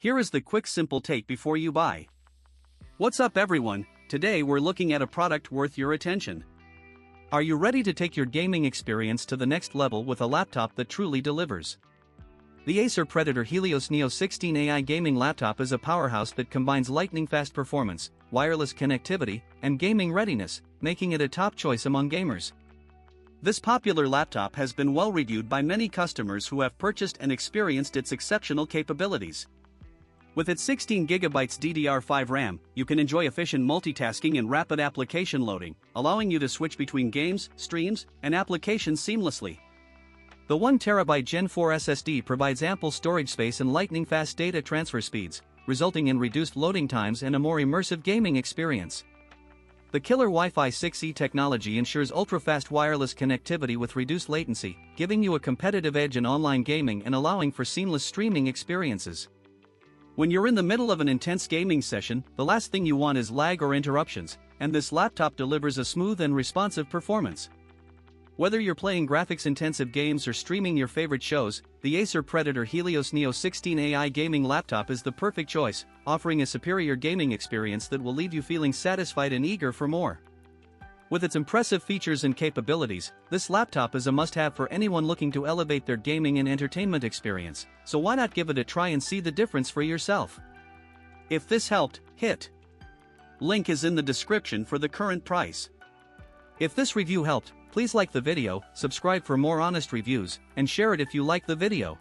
Here is the quick simple take before you buy. What's up everyone, today we're looking at a product worth your attention. Are you ready to take your gaming experience to the next level with a laptop that truly delivers? The Acer Predator Helios Neo 16 AI gaming laptop is a powerhouse that combines lightning-fast performance, wireless connectivity, and gaming readiness, making it a top choice among gamers. This popular laptop has been well reviewed by many customers who have purchased and experienced its exceptional capabilities. With its 16GB DDR5 RAM, you can enjoy efficient multitasking and rapid application loading, allowing you to switch between games, streams, and applications seamlessly. The 1TB Gen 4 SSD provides ample storage space and lightning-fast data transfer speeds, resulting in reduced loading times and a more immersive gaming experience. The killer Wi-Fi 6E technology ensures ultra-fast wireless connectivity with reduced latency, giving you a competitive edge in online gaming and allowing for seamless streaming experiences. When you're in the middle of an intense gaming session, the last thing you want is lag or interruptions, and this laptop delivers a smooth and responsive performance. Whether you're playing graphics-intensive games or streaming your favorite shows, the Acer Predator Helios Neo 16 AI gaming laptop is the perfect choice, offering a superior gaming experience that will leave you feeling satisfied and eager for more. With its impressive features and capabilities, this laptop is a must-have for anyone looking to elevate their gaming and entertainment experience, so why not give it a try and see the difference for yourself? If this helped, hit link is in the description for the current price. If this review helped, please like the video, subscribe for more honest reviews, and share it if you like the video.